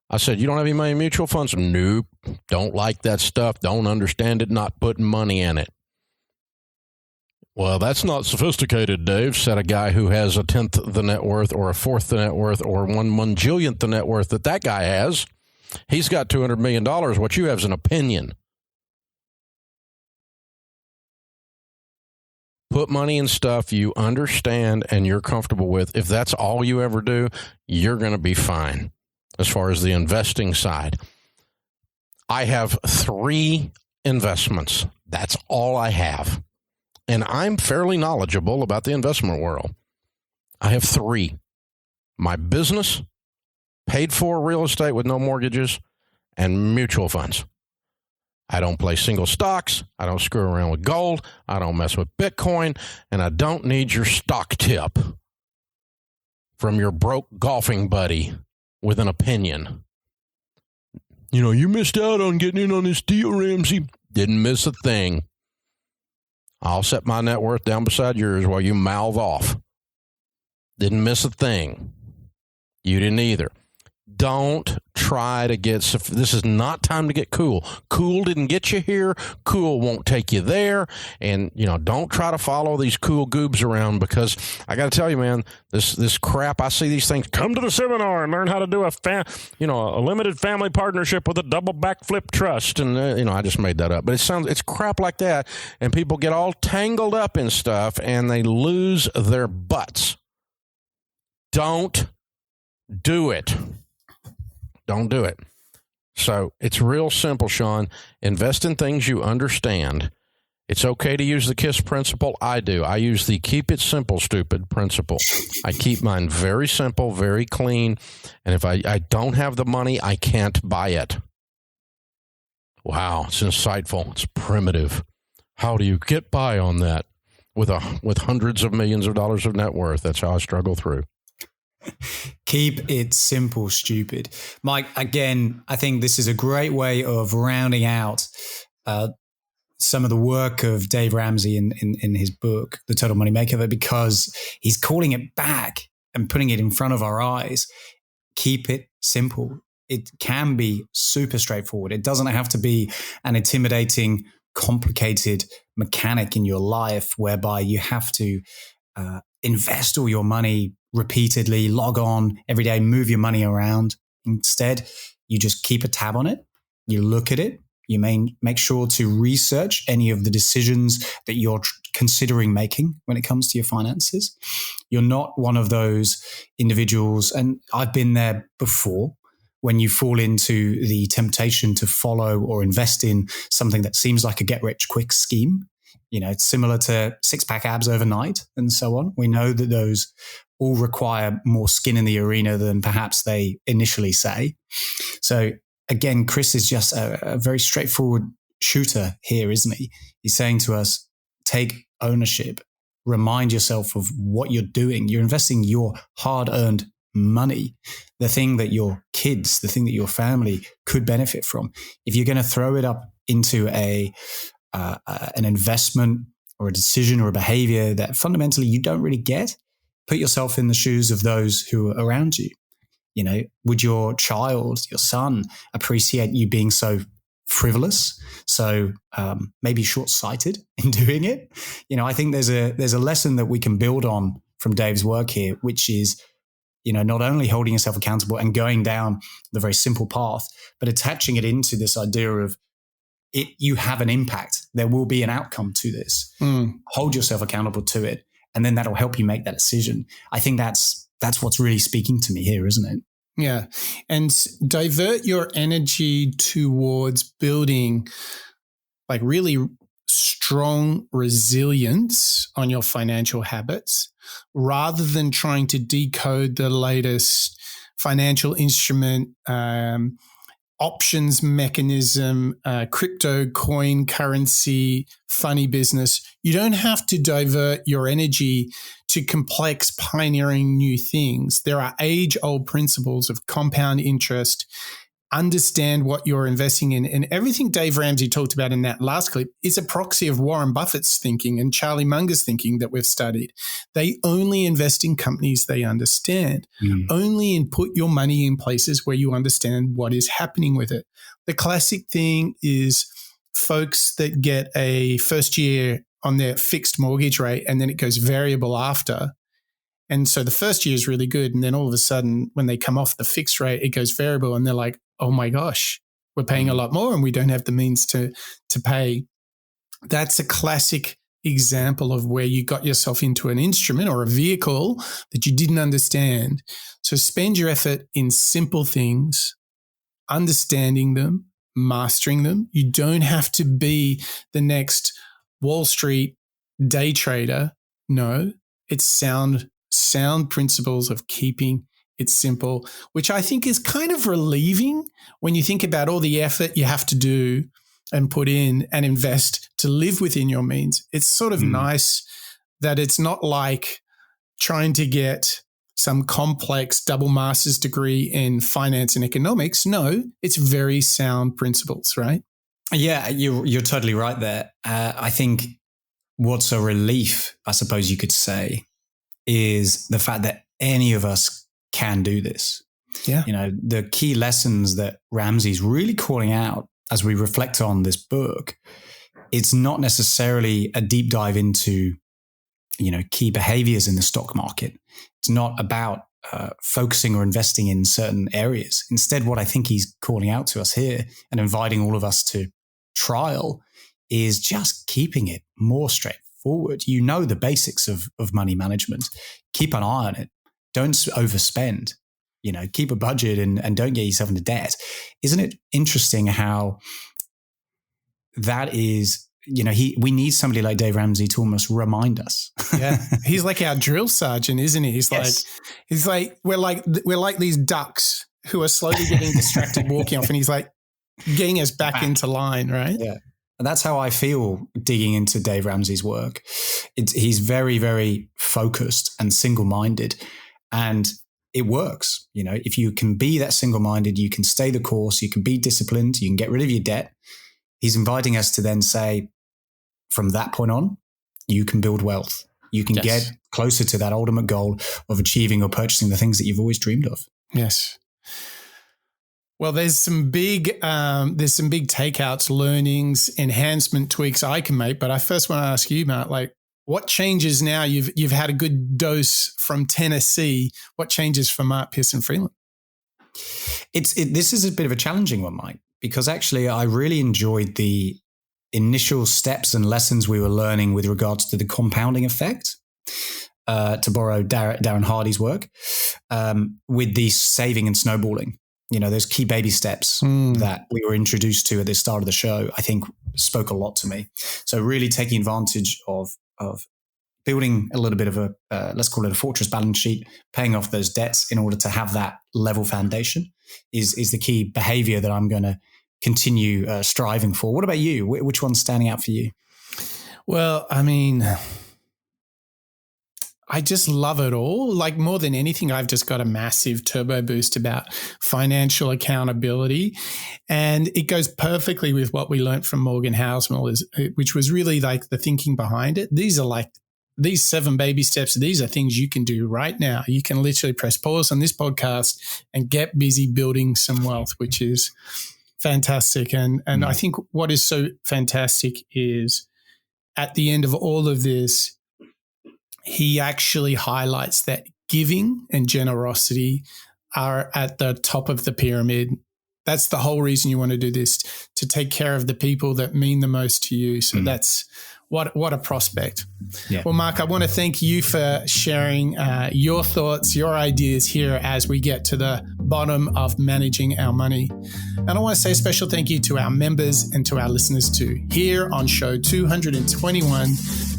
Speaker 3: I said, you don't have any money in mutual funds? Nope. Don't like that stuff. Don't understand it. Not putting money in it. Well, that's not sophisticated, Dave, said a guy who has a tenth the net worth or a fourth the net worth or 1/1,000,000th the net worth that guy has. He's got $200 million. What you have is an opinion. Put money in stuff you understand and you're comfortable with. If that's all you ever do, you're going to be fine as far as the investing side. I have 3 investments. That's all I have. And I'm fairly knowledgeable about the investment world. I have 3. My business, paid for real estate with no mortgages, and mutual funds. I don't play single stocks. I don't screw around with gold. I don't mess with Bitcoin. And I don't need your stock tip from your broke golfing buddy with an opinion. You know, you missed out on getting in on this deal, Ramsey. Didn't miss a thing. I'll set my net worth down beside yours while you mouth off. Didn't miss a thing. You didn't either. Don't try to get, this is not time to get cool. Cool didn't get you here. Cool won't take you there. And, you know, don't try to follow these cool goobs around because I got to tell you, man, this crap, I see these things. Come to the seminar and learn how to do a limited family partnership with a double backflip trust. And, I just made that up. But it's crap like that. And people get all tangled up in stuff and they lose their butts. Don't do it. Don't do it. So it's real simple, Sean. Invest in things you understand. It's okay to use the KISS principle. I do. I use the keep it simple, stupid principle. I keep mine very simple, very clean. And if I don't have the money, I can't buy it. Wow, it's insightful. It's primitive. How do you get by on that with hundreds of millions of dollars of net worth? That's how I struggle through.
Speaker 2: Keep it simple, stupid. Mike, again, I think this is a great way of rounding out some of the work of Dave Ramsey in his book, The Total Money Makeover, because he's calling it back and putting it in front of our eyes. Keep it simple. It can be super straightforward. It doesn't have to be an intimidating, complicated mechanic in your life whereby you have to invest all your money repeatedly, log on every day, move your money around. Instead, you just keep a tab on it. You look at it. You make sure to research any of the decisions that you're considering making when it comes to your finances. You're not one of those individuals, and I've been there before, when you fall into the temptation to follow or invest in something that seems like a get-rich-quick scheme. You know, it's similar to six-pack abs overnight and so on. We know that those all require more skin in the arena than perhaps they initially say. So again, Chris is just a very straightforward shooter here, isn't he? He's saying to us, take ownership, remind yourself of what you're doing. You're investing your hard-earned money, the thing that you're kids, the thing that your family could benefit from. If you're going to throw it up into an investment or a decision or a behavior that fundamentally you don't really get, put yourself in the shoes of those who are around you. You know, would your child, your son, appreciate you being so frivolous, so maybe short-sighted in doing it? You know, I think there's a lesson that we can build on from Dave's work here, which is, you know, not only holding yourself accountable and going down the very simple path, but attaching it into this idea of you have an impact. There will be an outcome to this. Hold yourself accountable to it, and then that'll help you make that decision. I think that's what's really speaking to me here, isn't it?
Speaker 1: Yeah. And divert your energy towards building like really strong resilience on your financial habits rather than trying to decode the latest financial instrument, options mechanism, crypto, coin, currency, funny business. You don't have to divert your energy to complex, pioneering new things. There are age-old principles of compound interest. Understand what you're investing in. And everything Dave Ramsey talked about in that last clip is a proxy of Warren Buffett's thinking and Charlie Munger's thinking that we've studied. They only invest in companies they understand. Only put your money in places where you understand what is happening with it. The classic thing is folks that get a first year on their fixed mortgage rate and then it goes variable after. And so the first year is really good. And then all of a sudden, when they come off the fixed rate, it goes variable and they're like, oh my gosh, we're paying a lot more and we don't have the means to pay. That's a classic example of where you got yourself into an instrument or a vehicle that you didn't understand. So spend your effort in simple things, understanding them, mastering them. You don't have to be the next Wall Street day trader. No, it's sound principles of keeping it simple, which I think is kind of relieving when you think about all the effort you have to do and put in and invest to live within your means. It's sort of nice that it's not like trying to get some complex double master's degree in finance and economics. No, it's very sound principles, right?
Speaker 2: Yeah, you're totally right there. I think what's a relief, I suppose you could say, is the fact that any of us can do this.
Speaker 1: Yeah.
Speaker 2: You know, the key lessons that Ramsey's really calling out as we reflect on this book, it's not necessarily a deep dive into, you know, key behaviors in the stock market. It's not about focusing or investing in certain areas. Instead, what I think he's calling out to us here and inviting all of us to trial is just keeping it more straightforward. You know the basics of money management. Keep an eye on it. Don't overspend. You know, keep a budget and don't get yourself into debt. Isn't it interesting how that is, you know, we need somebody like Dave Ramsey to almost remind us.
Speaker 1: Yeah. He's like our drill sergeant, isn't he? He's like, we're like these ducks who are slowly getting distracted walking off, and he's like getting us back into line, right?
Speaker 2: Yeah. And that's how I feel digging into Dave Ramsey's work. He's very, very focused and single-minded, and it works. You know, if you can be that single-minded, you can stay the course, you can be disciplined, you can get rid of your debt. He's inviting us to then say, from that point on, you can build wealth. You can get closer to that ultimate goal of achieving or purchasing the things that you've always dreamed of.
Speaker 1: Yes. Well, there's some big takeouts, learnings, enhancement tweaks I can make. But I first want to ask you, Matt, like, what changes now? You've had a good dose from Tennessee. What changes for Mark Pearson Freeland?
Speaker 2: This is a bit of a challenging one, Mike, because actually I really enjoyed the initial steps and lessons we were learning with regards to the compounding effect, to borrow Darren Hardy's work, with the saving and snowballing. You know, those key baby steps that we were introduced to at the start of the show, I think spoke a lot to me. So really taking advantage of building a little bit of a, let's call it a fortress balance sheet, paying off those debts in order to have that level foundation is the key behavior that I'm going to continue striving for. What about you? Which one's standing out for you?
Speaker 1: Well, I mean, I just love it all. Like more than anything, I've just got a massive turbo boost about financial accountability. And it goes perfectly with what we learned from Morgan Housel, which was really like the thinking behind it. These 7 baby steps. These are things you can do right now. You can literally press pause on this podcast and get busy building some wealth, which is fantastic. And I think what is so fantastic is at the end of all of this, he actually highlights that giving and generosity are at the top of the pyramid. That's the whole reason you want to do this, to take care of the people that mean the most to you. So that's what a prospect. Yeah. Well, Mark, I want to thank you for sharing your thoughts, your ideas here as we get to the bottom of managing our money. And I want to say a special thank you to our members and to our listeners too, here on show 221,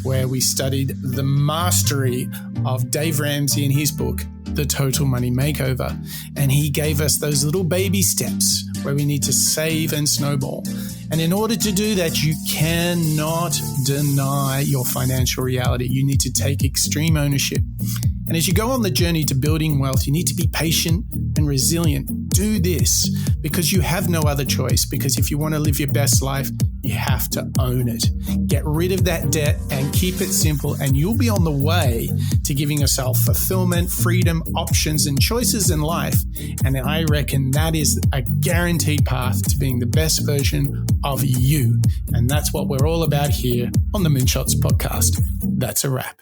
Speaker 1: where we studied the mastery of Dave Ramsey in his book, The Total Money Makeover. And he gave us those little baby steps where we need to save and snowball. And in order to do that, you cannot deny your financial reality. You need to take extreme ownership. And as you go on the journey to building wealth, you need to be patient and resilient. Do this because you have no other choice. Because if you want to live your best life, you have to own it. Get rid of that debt and keep it simple, and you'll be on the way to giving yourself fulfillment, freedom, options, and choices in life. And I reckon that is a guaranteed path to being the best version of you. And that's what we're all about here on the Moonshots podcast. That's a wrap.